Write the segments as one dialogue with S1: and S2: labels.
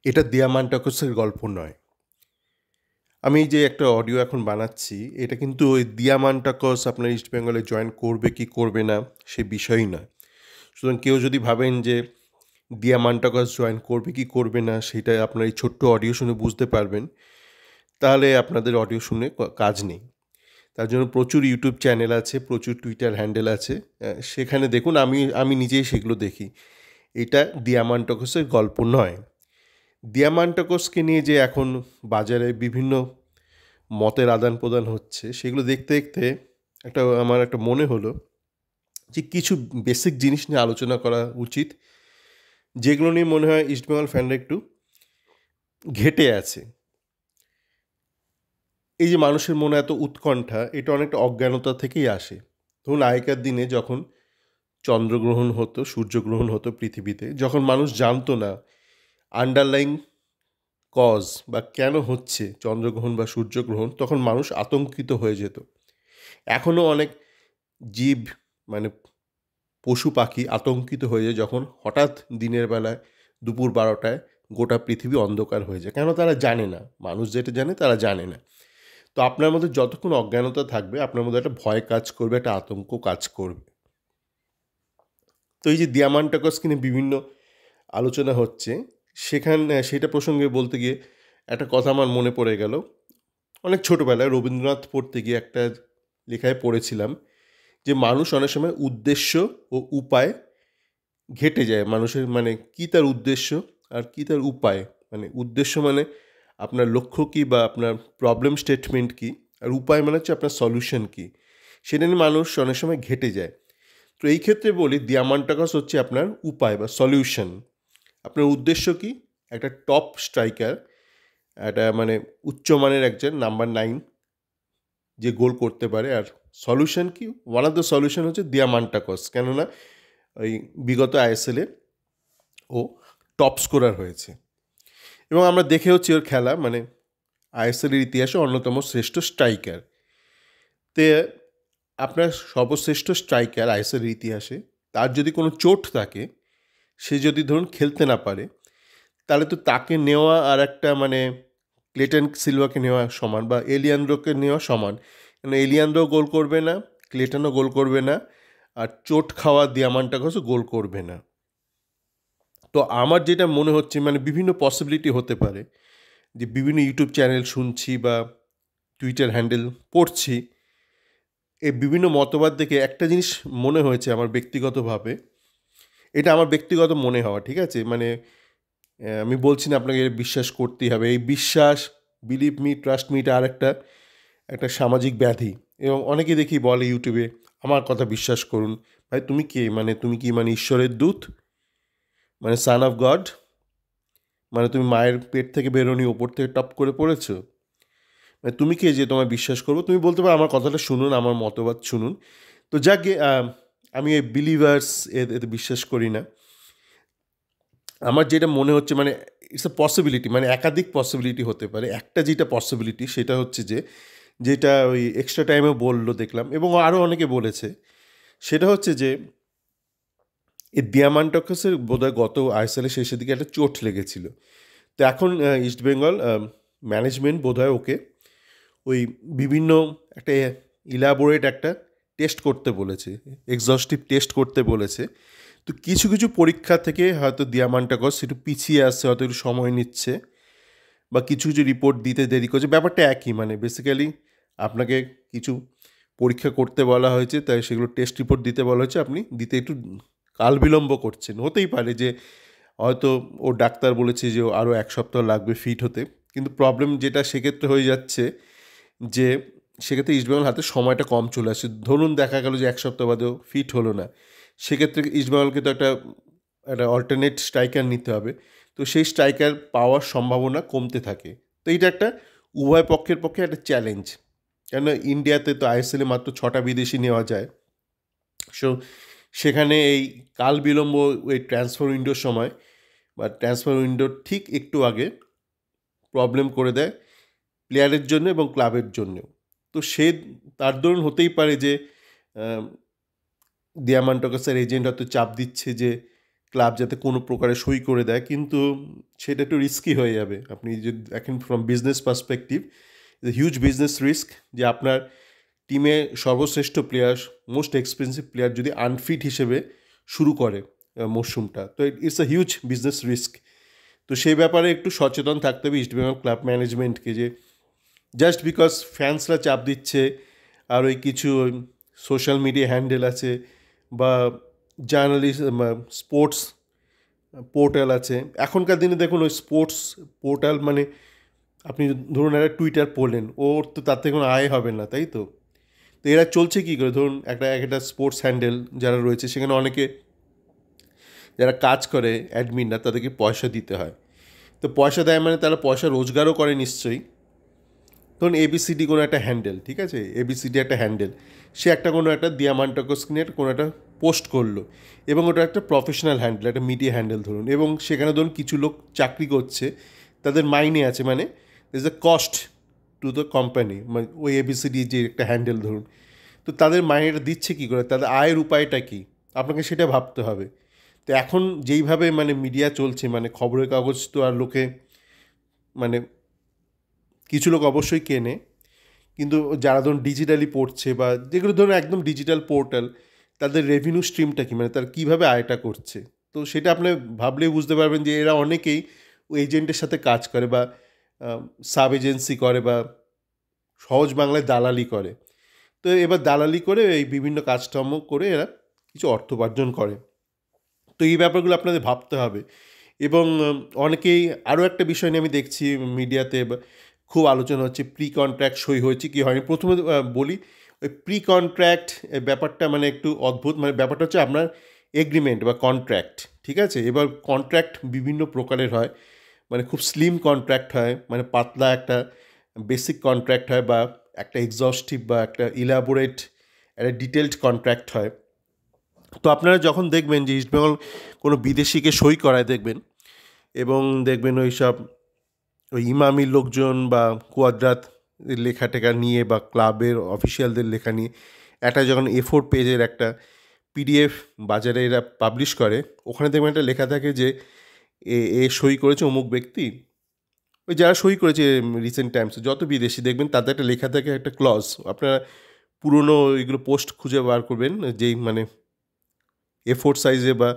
S1: এটা দিয়ামান্টাকসের গল্প নয়। আমি যে একটা অডিও এখন বানাচ্ছি, এটা কিন্তু ওই দিয়ামান্টাকস আপনার ইস্ট বেঙ্গলে জয়েন করবে কি করবে না সে বিষয়ই নয়। সুতরাং কেউ যদি ভাবেন যে দিয়ামান্টাকস জয়েন করবে কি করবে না সেটা আপনার এই ছোট্ট অডিও শুনে বুঝতে পারবেন, তাহলে আপনাদের অডিও শুনে কাজ নেই। তার জন্য প্রচুর ইউটিউব চ্যানেল আছে, প্রচুর টুইটার হ্যান্ডেল আছে, সেখানে দেখুন। আমি নিজেই সেগুলো দেখি। এটা দিয়ামান্টাকসের গল্প নয়। দিয়ামান্টাকসকে নিয়ে যে এখন বাজারে বিভিন্ন মতের আদান প্রদান হচ্ছে, সেগুলো দেখতে দেখতে আমার একটা মনে হলো যে কিছু বেসিক জিনিস নিয়ে আলোচনা করা উচিত, যেগুলো নিয়ে মনে হয় ইস্টবেঙ্গল ফ্যানরা একটু ঘেটে আছে। এই যে মানুষের মনে এত উৎকণ্ঠা, এটা অনেকটা অজ্ঞানতা থেকেই আসে। ধরুন আগেকার দিনে যখন চন্দ্রগ্রহণ হতো, সূর্যগ্রহণ হতো পৃথিবীতে, যখন মানুষ জানতো না আন্ডারলাইং কজ বা কেন হচ্ছে চন্দ্রগ্রহণ বা সূর্যগ্রহণ, তখন মানুষ আতঙ্কিত হয়ে যেত। এখনও অনেক জীব, মানে পশু পাখি আতঙ্কিত হয়ে যায় যখন হঠাৎ দিনের বেলায় দুপুর 12টায় গোটা পৃথিবী অন্ধকার হয়ে যায়। কেন? তারা জানে না। মানুষ যেটা জানে তারা জানে না। তো আপনার মধ্যে যতক্ষণ অজ্ঞানতা থাকবে, আপনার মধ্যে একটা ভয় কাজ করবে, একটা আতঙ্ক কাজ করবে। তো এই যে দিয়ামান্টাকসকে নিয়ে বিভিন্ন আলোচনা হচ্ছে, সেটা প্রসঙ্গে বলতে গিয়ে একটা কথা আমার মনে পড়ে গেল। অনেক ছোটোবেলায় রবীন্দ্রনাথ পড়তে গিয়ে একটা লেখায় পড়েছিলাম যে মানুষ অনেক সময় উদ্দেশ্য ও উপায় ঘেটে যায়। মানুষের মানে কী তার উদ্দেশ্য আর কী তার উপায়, মানে উদ্দেশ্য মানে আপনার লক্ষ্য কী বা আপনার প্রবলেম স্টেটমেন্ট কী, আর উপায় মানে হচ্ছে আপনার সলিউশন কী, সেটা নিয়ে মানুষ অনেক সময় ঘেটে যায়। তো এই ক্ষেত্রে বলি দিয়ামান্টাকাস হচ্ছে আপনার উপায় বা সলিউশন। আপনার উদ্দেশ্য কী? একটা টপ স্ট্রাইকার, একটা মানে উচ্চমানের একজন নাম্বার 9 যে গোল করতে পারে। আর সলিউশন কি? ওয়ান অফ দ্য সলিউশন হচ্ছে দিয়ামান্টাকস। কেননা ওই বিগত আইএসএলে ও টপ স্কোরার হয়েছে এবং আমরা দেখে হচ্ছে ওর খেলা, মানে আইএসএলের ইতিহাসে অন্যতম শ্রেষ্ঠ স্ট্রাইকার। তে আপনার সর্বশ্রেষ্ঠ স্ট্রাইকার আইএসএলের ইতিহাসে, তার যদি কোনো চোট থাকে, সে যদি ধরুন খেলতে না পারে, তাহলে তো তাকে নেওয়া আর একটা মানে ক্লেটন সিলভাকে নেওয়া সমান, বা এলিয়ান্দ্রোকে নেওয়া সমান। কারণ এলিয়ান্দ্রো গোল করবে না, ক্লেটনও গোল করবে না, আর চোট খাওয়া দিয়ামান্টাকসও গোল করবে না। তো আমার যেটা মনে হচ্ছে, মানে বিভিন্ন পসিবিলিটি হতে পারে, যে বিভিন্ন ইউটিউব চ্যানেল শুনছি বা টুইটার হ্যান্ডেল পড়ছি, এই বিভিন্ন মতবাদ দেখে একটা জিনিস মনে হয়েছে আমার ব্যক্তিগতভাবে। এটা আমার ব্যক্তিগত মনে হওয়া, ঠিক আছে? মানে আমি বলছি না আপনাকে বিশ্বাস করতেই হবে। এই বিশ্বাস, বিলিভ মি, ট্রাস্ট মি, এটা আর একটা সামাজিক ব্যাধি। এবং অনেকে দেখি বলে ইউটিউবে, আমার কথা বিশ্বাস করুন। ভাই তুমি কে? মানে তুমি কি মানে ঈশ্বরের দূত, মানে সান অফ গড? মানে তুমি মায়ের পেট থেকে বেরোনি, ওপর থেকে টপ করে পড়েছো? মানে তুমি কে যে তোমায় বিশ্বাস করবো? তুমি বলতে পারো আমার কথাটা শুনুন, আমার মতবাদ শুনুন। তো যাকে আমি এই বিলিভার্স এতে বিশ্বাস করি না। আমার যেটা মনে হচ্ছে, মানে ইটস এ পসিবিলিটি, মানে একাধিক পসিবিলিটি হতে পারে। একটা যেটা পসিবিলিটি সেটা হচ্ছে যে, যেটা ওই এক্সট্রা টাইমেও বললো দেখলাম এবং আরও অনেকে বলেছে, সেটা হচ্ছে যে এই দিয়ামান্টাকাসের বোধহয় গত আইএসএলের শেষের দিকে একটা চোট লেগেছিল। তো এখন ইস্টবেঙ্গল ম্যানেজমেন্ট বোধহয় ওকে ওই বিভিন্ন একটা ইলাবোরেট একটা টেস্ট করতে বলেছে, এক্সস্টিভ টেস্ট করতে বলেছে। তো কিছু কিছু পরীক্ষা থেকে হয়তো দিয়ামান্টাকস একটু পিছিয়ে আসছে, হয়তো একটু সময় নিচ্ছে, বা কিছু কিছু রিপোর্ট দিতে দেরি করছে। ব্যাপারটা একই, মানে বেসিক্যালি আপনাকে কিছু পরীক্ষা করতে বলা হয়েছে, তাই সেগুলো টেস্ট রিপোর্ট দিতে বলা হয়েছে, আপনি দিতে একটু কাল বিলম্ব করছেন। হতেই পারে যে হয়তো ও ডাক্তার বলেছে যে আরও 1 সপ্তাহ লাগবে ফিট হতে, কিন্তু প্রবলেম যেটা সেক্ষেত্রে হয়ে যাচ্ছে যে সেক্ষেত্রে ইস্টবেঙ্গল হাতে সময়টা কম চলে আসে। ধরুন দেখা গেল যে 1 সপ্তাহ বাদেও ফিট হলো না, সেক্ষেত্রে ইস্টবেঙ্গলকে তো একটা একটা অল্টারনেট স্ট্রাইকার নিতে হবে। তো সেই স্ট্রাইকার পাওয়ার সম্ভাবনা কমতে থাকে। তো এইটা একটা উভয় পক্ষের পক্ষে একটা চ্যালেঞ্জ। কেননা ইন্ডিয়াতে তো আইএসএলে মাত্র 6টা বিদেশি নেওয়া যায়। সো সেখানে এই কাল বিলম্ব ওই ট্রান্সফার উইন্ডোর সময় বা ট্রান্সফার উইন্ডোর ঠিক একটু আগে প্রবলেম করে দেয় প্লেয়ারের জন্য এবং ক্লাবের জন্যেও। তো তার দরুন হতেই পারে যে দিয়ামান্টাকাসের এজেন্ট হয়তো চাপ দিচ্ছে যে ক্লাব যাতে কোনো প্রকারে সই করে দেয়, কিন্তু সেটা একটু রিস্কি হয়ে যাবে। আপনি যদি দেখেন from business perspective, huge business risk যে আপনার টিমে সর্বশ্রেষ্ঠ প্লেয়ার, মোস্ট এক্সপেন্সিভ প্লেয়ার যদি আনফিট হিসেবে শুরু করে মরশুমটা, তো it's a huge business risk. তো সেই ব্যাপারে একটু সচেতন থাকতে হবে ইস্টবেঙ্গল ক্লাব ম্যানেজমেন্টকে, যে জাস্ট বিকজ ফ্যান্সরা চাপ দিচ্ছে আর ওই কিছু সোশ্যাল মিডিয়া হ্যান্ডেল আছে বা জার্নালিস্ট, স্পোর্টস পোর্টাল আছে। এখনকার দিনে দেখুন ওই স্পোর্টস পোর্টাল মানে আপনি ধরুন একটা টুইটার পড়লেন, ওর তো তাতে কোনো আয় হবে না, তাই তো? তো এরা চলছে কী করে? ধরুন একটা স্পোর্টস হ্যান্ডেল যারা রয়েছে, সেখানে অনেকে যারা কাজ করে অ্যাডমিনরা, তাদেরকে পয়সা দিতে হয়। তো পয়সা দেয় মানে তারা পয়সা রোজগারও করে নিশ্চয়ই। ধরুন এবিসিডি কোনো একটা হ্যান্ডেল, ঠিক আছে, এবিসিডি একটা হ্যান্ডেল, সে একটা কোনো একটা দিয়ামান্টাকো স্ক্রিনের কোনো একটা পোস্ট করলো, এবং ওটা একটা প্রফেশনাল হ্যান্ডেল, একটা মিডিয়া হ্যান্ডেল ধরুন, এবং সেখানে ধরুন কিছু লোক চাকরি করছে, তাদের মাইনে আছে, মানে is a cost to the company, মানে ওই এবিসিডি যে একটা হ্যান্ডেল ধরুন, তো তাদের মাইনেটা দিচ্ছে কী করে, তাদের আয়ের উপায়টা কী, আপনাকে সেটা ভাবতে হবে। তো এখন যেইভাবে মানে মিডিয়া চলছে, মানে খবরের কাগজ তো আর লোকে, মানে কিছু লোক অবশ্যই কেনে, কিন্তু যারা ধরুন ডিজিটালি পড়ছে বা যেগুলো ধরুন একদম ডিজিটাল পোর্টাল, তাদের রেভিনিউ স্ট্রিমটা কী, মানে তারা কীভাবে আয়টা করছে, তো সেটা আপনি ভাবলেই বুঝতে পারবেন যে এরা অনেকেই ওই এজেন্টের সাথে কাজ করে বা সাব এজেন্সি করে বা সহজ বাংলায় দালালি করে। তো এবার দালালি করে এই বিভিন্ন কাজকর্ম করে এরা কিছু অর্থ উপার্জন করে। তো এই ব্যাপারগুলো আপনাদের ভাবতে হবে। এবং অনেকেই আরও একটা বিষয় নিয়ে আমি দেখছি মিডিয়াতে খুব আলোচনা হচ্ছে, প্রি কন্ট্রাক্ট সই হয়েছে কি হয়নি। প্রথমে বলি, ওই প্রি কন্ট্রাক্ট ব্যাপারটা মানে একটু অদ্ভুত। মানে ব্যাপারটা হচ্ছে আপনার এগ্রিমেন্ট বা কন্ট্রাক্ট, ঠিক আছে? এবার কন্ট্রাক্ট বিভিন্ন প্রকারের হয়, মানে খুব স্লিম কন্ট্রাক্ট হয়, মানে পাতলা একটা বেসিক কন্ট্রাক্ট হয়, বা একটা এক্সস্টিভ বা একটা ইলাবোরেট একটা ডিটেলড কন্ট্রাক্ট হয়। তো আপনারা যখন দেখবেন যে ইস্টবেঙ্গল কোনো বিদেশিকে সই করায় দেখবেন, এবং দেখবেন ওই সব ওই ইমামি লোকজন বা কুয়াদ্রাত লেখা টেখা নিয়ে বা ক্লাবের অফিসিয়ালদের লেখা নিয়ে একটা যখন A4 পেজের একটা পিডিএফ বাজারে এরা পাবলিশ করে, ওখানে দেখবেন একটা লেখা থাকে যে এ সই করেছে অমুক ব্যক্তি। ওই যারা সই করেছে রিসেন্ট টাইমসে যত বিদেশি দেখবেন, তাদের একটা লেখা থাকে, একটা ক্লজ। আপনারা পুরনো ওইগুলো পোস্ট খুঁজে বার করবেন, যেই মানে A4 সাইজে বা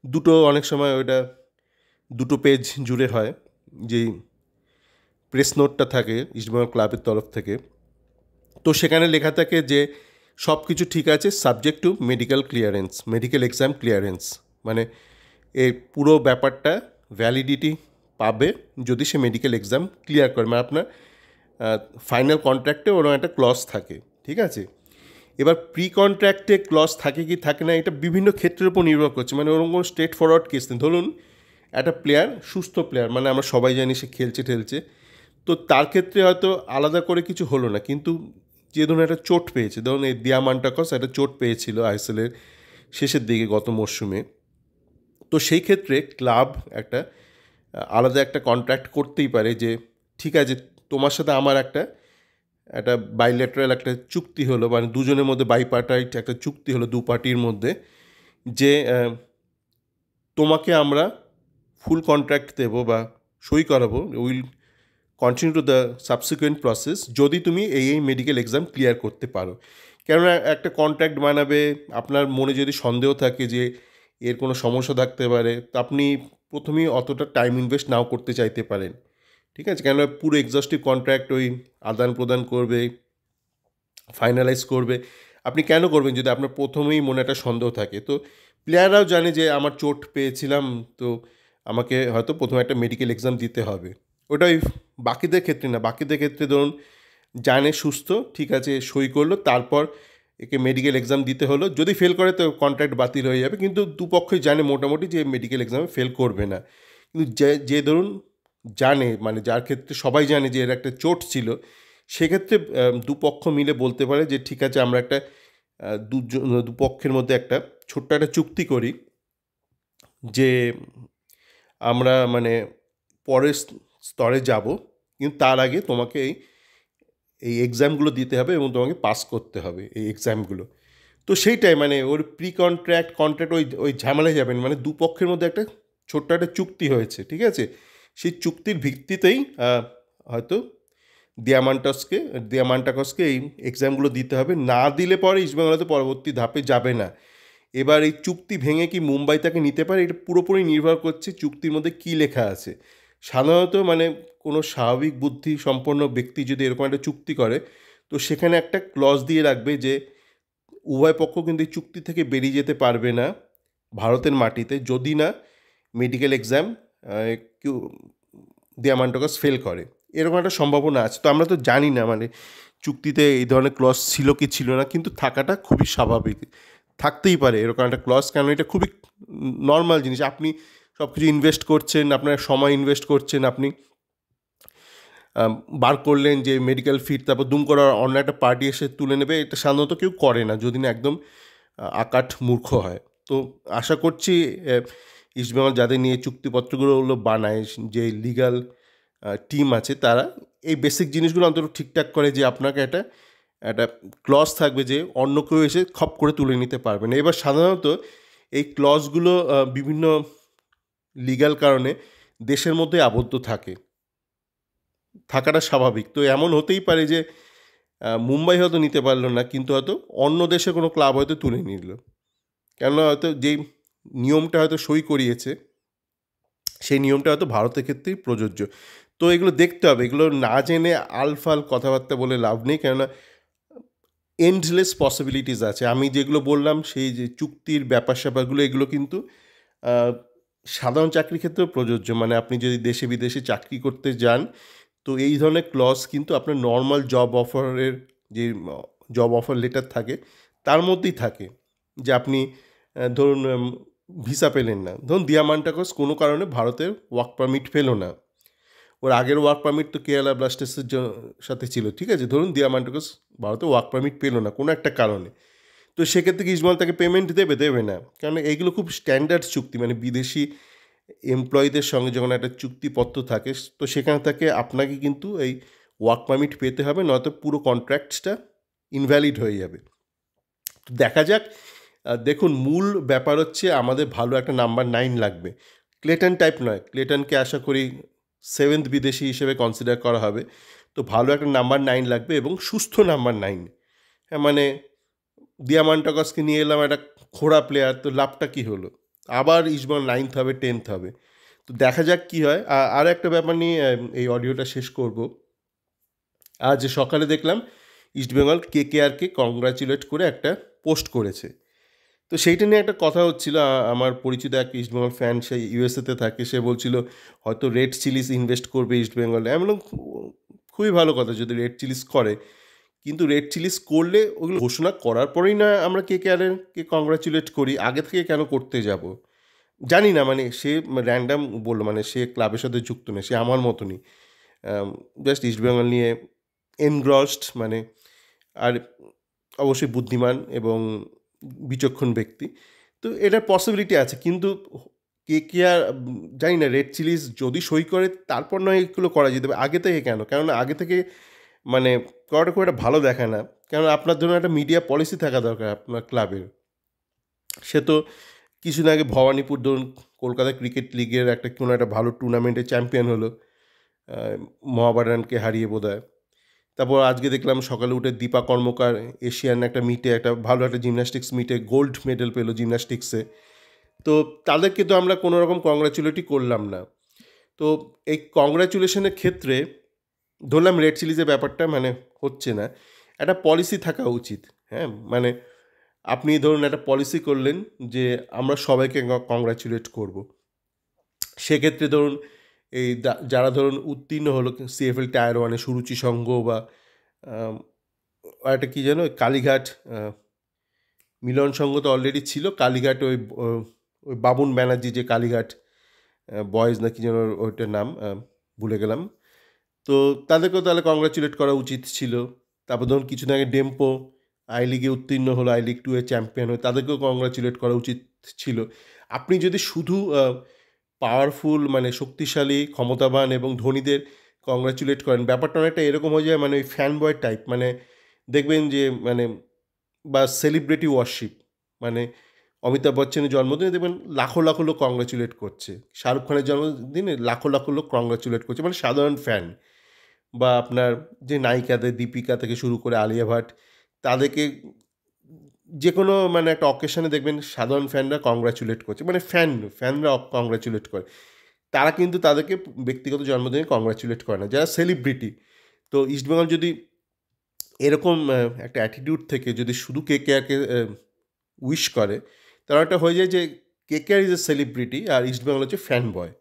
S1: দুটো, অনেক সময় ওইটা দুটো পেজ জুড়ে হয়, যেই প্রেস নোটটা থাকে ইস্টবেঙ্গল ক্লাবের তরফ থেকে। তো সেখানে লেখা থাকে যে সব কিছু ঠিক আছে, subject to medical clearance, medical exam clearance, মানে এই পুরো ব্যাপারটা ভ্যালিডিটি পাবে যদি সে মেডিকেল এক্সাম ক্লিয়ার করে। মানে আপনার ফাইনাল কন্ট্রাক্টে ওরকম একটা ক্লজ থাকে, ঠিক আছে? এবার প্রি কন্ট্রাক্টে ক্লজ থাকে কি থাকে না, এটা বিভিন্ন ক্ষেত্রের উপর নির্ভর করছে। মানে ওরকম কোনো স্ট্রেট ফরওয়ার্ড কেস নেই। ধরুন একটা প্লেয়ার, সুস্থ প্লেয়ার, মানে আমরা সবাই জানি সে খেলছে ঠেলছে, তো তার ক্ষেত্রে হয়তো আলাদা করে কিছু হলো না, কিন্তু যে ধরুন একটা চোট পেয়েছে, ধরুন এই দিয়ামান্টাকস একটা চোট পেয়েছিল আইএসএলের শেষের দিকে গত মরশুমে, তো সেই ক্ষেত্রে ক্লাব একটা আলাদা একটা কন্ট্রাক্ট করতেই পারে যে ঠিক আছে, তোমার সাথে আমার একটা একটা বাইল্যাটারাল একটা চুক্তি হলো, মানে দুজনের মধ্যে বাইপার্টাইট একটা চুক্তি হলো দু পার্টির মধ্যে, যে তোমাকে আমরা ফুল কন্ট্রাক্ট দেবো বা সই করাবো, will continue to the subsequent process, যদি তুমি এই মেডিকেল এক্সাম ক্লিয়ার করতে পারো। কেননা একটা কন্ট্রাক্ট বানাবে, আপনার মনে যদি সন্দেহ থাকে যে এর কোনো সমস্যা থাকতে পারে, তো আপনি প্রথমেই অতটা টাইম ইনভেস্ট নাও করতে চাইতে পারেন, ঠিক আছে? কেননা পুরো এক্সস্টিভ কন্ট্রাক্ট ওই আদান প্রদান করবে, ফাইনালাইজ করবে, আপনি কেন করবেন যদি আপনার প্রথমেই মনে একটা সন্দেহ থাকে? তো প্লেয়াররাও জানে যে আমার চোট পেয়েছিলাম, তো আমাকে হয়তো প্রথমে একটা মেডিকেল এক্সাম দিতে হবে। ওটাই বাকিদের ক্ষেত্রে না। বাকিদের ক্ষেত্রে ধরুন জানে সুস্থ, ঠিক আছে, সই করলো, তারপর একে মেডিকেল এক্সাম দিতে হলো। যদি ফেল করে তো কন্ট্রাক্ট বাতিল হয়ে যাবে, কিন্তু দুপক্ষই জানে মোটামুটি যে মেডিকেল এক্সামে ফেল করবে না। কিন্তু যে ধরুন জানে, মানে যার ক্ষেত্রে সবাই জানে যে এর একটা চোট ছিল, সেক্ষেত্রে দুপক্ষ মিলে বলতে পারে যে ঠিক আছে, আমরা একটা দুপক্ষের মধ্যে একটা ছোট্ট একটা চুক্তি করি যে আমরা মানে পরের স্তরে যাব, কিন্তু তার আগে তোমাকে এই এক্সামগুলো দিতে হবে এবং তোমাকে পাস করতে হবে এই এক্সামগুলো। তো তো সেইটাই মানে ওর প্রি কন্ট্রাক্ট কন্ট্রাক্ট ওই ওই ঝামেলায় যাবেন, মানে দুপক্ষের মধ্যে একটা ছোট্ট একটা চুক্তি হয়েছে, ঠিক আছে? সেই চুক্তির ভিত্তিতেই হয়তো দিয়ামান্টাকসকে এই এক্সামগুলো দিতে হবে, না দিলে পরে ইস্টবেঙ্গল হয়তো পরবর্তী ধাপে যাবে না। এবার এই চুক্তি ভেঙে কি মুম্বাই তাকে নিতে পারে, এটা পুরোপুরি নির্ভর করছে চুক্তির মধ্যে কী লেখা আছে। সাধারণত মানে কোনো স্বাভাবিক বুদ্ধি সম্পন্ন ব্যক্তি যদি এরকম একটা চুক্তি করে, তো সেখানে একটা ক্লজ দিয়ে রাখবে যে উভয় পক্ষ কিন্তু এই চুক্তি থেকে বেরিয়ে যেতে পারবে না ভারতের মাটিতে, যদি না মেডিকেল এক্সাম কেউ দিয়ামান্টাকাস ফেল করে। এরকম একটা সম্ভাবনা আছে। তো আমরা তো জানি না মানে চুক্তিতে এই ধরনের ক্লজ ছিল কি ছিল না, কিন্তু থাকাটা খুবই স্বাভাবিক, থাকতেই পারে এরকম একটা ক্লজ, কারণ এটা খুবই নর্মাল জিনিস। আপনি সব কিছু ইনভেস্ট করছেন, আপনার সময় ইনভেস্ট করছেন, আপনি বার করলেন যে মেডিকেল ফিট, তারপর দুম করার অন্য একটা পার্টি এসে তুলে নেবে, এটা সাধারণত কেউ করে না যদি না একদম আকাট মূর্খ হয়। তো আশা করছি ইস্টবেঙ্গল যাদের নিয়ে চুক্তিপত্রগুলো বানায়, যে লিগাল টিম আছে, তারা এই বেসিক জিনিসগুলো অন্তত ঠিকঠাক করে, যে আপনাকে একটা একটা ক্লজ থাকবে যে অন্য কেউ এসে খপ করে তুলে নিতে পারবে না। এবার সাধারণত এই ক্লজগুলো বিভিন্ন লিগ্যাল কারণে দেশের মধ্যে আবদ্ধ থাকাটা স্বাভাবিক। তো এমন হতেই পারে যে মুম্বাই হয়তো নিতে পারলো না, কিন্তু হয়তো অন্য দেশে কোনো ক্লাব হয়তো তুলে নিল, কেননা হয়তো যেই নিয়মটা হয়তো সই করিয়েছে সেই নিয়মটা হয়তো ভারতের ক্ষেত্রেই প্রযোজ্য। তো এগুলো দেখতে হবে, এগুলো না জেনে আলফাল কথাবার্তা বলে লাভ নেই, কেননা এন্ডলেস পসিবিলিটিস আছে। আমি যেগুলো বললাম সেই যে চুক্তির ব্যাপার স্যাপারগুলো, এগুলো কিন্তু সাধারণ চাকরির ক্ষেত্রেও প্রযোজ্য। মানে আপনি যদি দেশে বিদেশে চাকরি করতে যান, তো এই ধরনের ক্লজ কিন্তু আপনার নর্মাল জব অফারের যে জব অফার লেটার থাকে তার মধ্যেই থাকে, যে আপনি ধরুন ভিসা পেলেন না, ধরুন দিয়ামান্টাকস কোনো কারণে ভারতের ওয়ার্ক পারমিট পেলো না, ওর আগের ওয়ার্ক পারমিট তো কেরালা ব্লাস্টার্সের সাথে ছিল, ঠিক আছে? ধরুন দিয়ামান্টাকস ভারতে ওয়ার্ক পারমিট পেলো না কোনো একটা কারণে, তো সেক্ষেত্রে কি ইস্টবেঙ্গল তাকে পেমেন্ট দেবে না? কারণ এইগুলো খুব স্ট্যান্ডার্ড চুক্তি, মানে বিদেশি এমপ্লয়ীদের সঙ্গে যখন একটা চুক্তিপত্র থাকে, তো সেখানে থাকে আপনাকে কিন্তু এই ওয়ার্ক পারমিট পেতে হবে, নয়তো পুরো কন্ট্রাক্টসটা ইনভ্যালিড হয়ে যাবে। তো দেখা যাক। দেখুন, মূল ব্যাপার হচ্ছে আমাদের ভালো একটা নাম্বার 9 লাগবে। ক্লেটন টাইপ নয়, ক্লেটনকে আশা করি 7th বিদেশি হিসেবে কনসিডার করা হবে। তো ভালো একটা নাম্বার 9 লাগবে এবং সুস্থ নাম্বার 9। হ্যাঁ, মানে দিয়ামান্টাকসকে নিয়ে এলাম একটা খোড়া প্লেয়ার, তো লাভটা কী হলো? আবার ইস্টবেঙ্গল 9th হবে, 10th হবে। তো দেখা যাক কী হয়। আর একটা ব্যাপার নিয়ে এই অডিওটা শেষ করব। আজ সকালে দেখলাম ইস্টবেঙ্গল কেকেআরকে কংগ্রাচুলেট করে একটা পোস্ট করেছে। তো সেইটা নিয়ে একটা কথা হচ্ছিল। আমার পরিচিত এক ইস্টবেঙ্গল ফ্যান, সে ইউএসএতে থাকে, সে বলছিল হয়তো রেড চিলিস ইনভেস্ট করবে ইস্টবেঙ্গলে। আমি বললাম খুবই ভালো কথা যদি রেড চিলিস করে, কিন্তু রেড চিলিস করলে ওগুলো ঘোষণা করার পরেই না আমরা কেকেআরকে কংগ্রাচুলেট করি, আগে থেকে কেন করতে যাব? জানি না, মানে সে র্যান্ডাম বললো, মানে সে ক্লাবের সাথে যুক্ত নেই, সে আমার মতনই জাস্ট ইস্টবেঙ্গল নিয়ে এনগ্রসড, মানে আর অবশ্যই বুদ্ধিমান এবং বিচক্ষণ ব্যক্তি। তো এটার পসিবিলিটি আছে, কিন্তু কেকেআর জানি না, রেড চিলিস যদি সই করে তারপর নয় এগুলো করা যেতে পারে, আগে থেকে কেন? কেননা আগে থেকে মানে করাটা খুব একটা ভালো দেখায় না। কেননা আপনার ধরুন একটা মিডিয়া পলিসি থাকা দরকার আপনার ক্লাবের। সে তো কিছুদিন আগে ভবানীপুর ধরুন কলকাতা ক্রিকেট লিগের একটা কোনো একটা ভালো টুর্নামেন্টে চ্যাম্পিয়ন হলো, মহাবাডানকে হারিয়ে বোধহয়। তারপর আজকে দেখলাম সকালে উঠে দীপা কর্মকার এশিয়ান একটা মিটে, একটা ভালো একটা জিমন্যাস্টিক্স মিটে গোল্ড মেডেল পেলো জিমন্যাস্টিক্সে। তো তাদেরকে তো আমরা কোনো রকম কংগ্রাচুলেটই করলাম না। তো এই কংগ্রাচুলেশনের ক্ষেত্রে ধরলাম রেড চিলিজের ব্যাপারটা মানে হচ্ছে না, একটা পলিসি থাকা উচিত। হ্যাঁ, মানে আপনি ধরুন একটা পলিসি করলেন যে আমরা সবাইকে কংগ্রাচুলেট করব। সেক্ষেত্রে ধরুন এই যারা ধরুন উত্তীর্ণ হলো সিএফএল টায়ার 1-এ, সুরুচি সংঘ বা একটা কী যেন কালীঘাট মিলন সংঘ তো অলরেডি ছিল, কালীঘাট ওই ওই বাবুন ব্যানার্জি যে কালীঘাট বয়েজ না কি যেন ওইটার নাম ভুলে গেলাম। তো তাদেরকেও তাহলে কংগ্রাচুলেট করা উচিত ছিল। তারপর ধরুন কিছুদিন আগে ডেম্পো আই লিগে উত্তীর্ণ হলো, আই লিগ 2-এ চ্যাম্পিয়ন হয়ে, তাদেরকেও কংগ্রাচুলেট করা উচিত ছিল। আপনি যদি শুধু পাওয়ারফুল মানে শক্তিশালী ক্ষমতাবান এবং ধনীদের কংগ্রাচুলেট করেন, ব্যাপারটা অনেকটা এরকম হয়ে যায়, মানে ওই ফ্যান বয় টাইপ। মানে দেখবেন যে মানে বা সেলিব্রিটি ওয়ারশিপ, মানে অমিতাভ বচ্চনের জন্মদিনে দেখবেন লাখো লাখো লোক কংগ্রাচুলেট করছে, শাহরুখ খানের জন্মদিনে লাখো লাখো লোক কংগ্রাচুলেট করছে, মানে সাধারণ ফ্যান। বা আপনার যে নায়িকাদের দীপিকা থেকে শুরু করে আলিয়া ভাট, তাদেরকে যে কোনো মানে একটা অকেশনে দেখবেন সাধারণ ফ্যানরা কংগ্রাচুলেট করছে, মানে ফ্যানরা কংগ্রাচুলেট করে। তারা কিন্তু তাদেরকে ব্যক্তিগত জন্মদিনে কংগ্রাচুলেট করে না, যারা সেলিব্রিটি। তো ইস্টবেঙ্গল যদি এরকম একটা অ্যাটিটিউড থেকে যদি শুধু কেকেআরকে উইশ করে, তাহলে একটা হয়ে যায় যে কেকেআর ইজ এ সেলিব্রিটি আর ইস্টবেঙ্গল হচ্ছে ফ্যান বয়।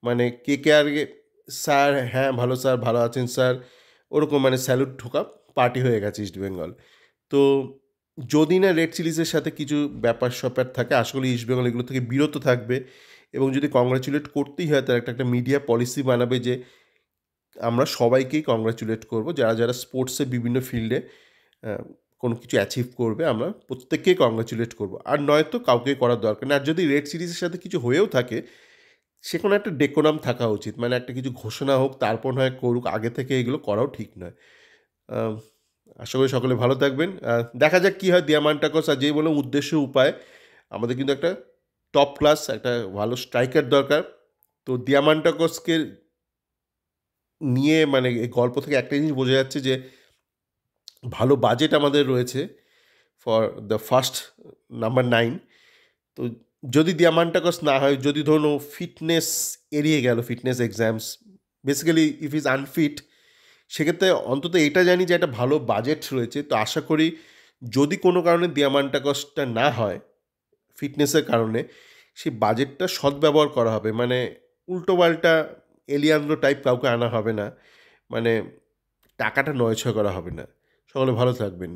S1: মানে কেকেআরকে স্যার, হ্যাঁ ভালো স্যার, ভালো আছেন স্যার, ওরকম মানে স্যালুট ঢোকা পার্টি হয়ে গেছে ইস্টবেঙ্গল। তো যদি না রেড চিলিসের সাথে কিছু ব্যাপার স্যাপার থাকে, আসলে ইস্টবেঙ্গল এগুলো থেকে বিরত থাকবে। এবং যদি কংগ্রাচুলেট করতেই হয়, তার একটা মিডিয়া পলিসি বানাবে যে আমরা সবাইকেই কংগ্রাচুলেট করব, যারা যারা স্পোর্টসে বিভিন্ন ফিল্ডে কোনো কিছু অ্যাচিভ করবে, আমরা প্রত্যেককেই কংগ্রাচুলেট করব। আর নয়তো কাউকেই করার দরকার নেই। আর যদি রেড সিরিজের সাথে কিছু হয়েও থাকে, সেখানে একটা ডেকোনাম থাকা উচিত, মানে একটা কিছু ঘোষণা হোক, তারপর নয় করুক, আগে থেকে এগুলো করাও ঠিক নয়। আহ, আশা করি সকলে ভালো থাকবেন। দেখা যাক কী হয়। দিয়ামান্টাকস আর যেই বললাম উদ্দেশ্য উপায়, আমাদের কিন্তু একটা টপ ক্লাস একটা ভালো স্ট্রাইকার দরকার। তো দিয়ামান্টাকসকে নিয়ে মানে এই গল্প থেকে একটা জিনিস বোঝা যাচ্ছে যে ভালো বাজেট আমাদের রয়েছে ফর দ্য ফার্স্ট নাম্বার 9। তো যদি দিয়ামান্টাকস না হয়, যদি ধরুন ও ফিটনেস এড়িয়ে গেল, fitness exams, basically if is unfit, সেক্ষেত্রে অন্তত এটা জানি যে একটা ভালো বাজেট রয়েছে। তো আশা করি যদি কোনো কারণে দিয়ামান্টাকসটা না হয় ফিটনেসের কারণে, সেই বাজেটটা সদ্ব্যবহার করা হবে, মানে উল্টোপাল্টা এলিয়ান্দ্রো টাইপ কাউকে আনা হবে না, মানে টাকাটা নয়ছয় করা হবে না। সকলে ভালো থাকবেন।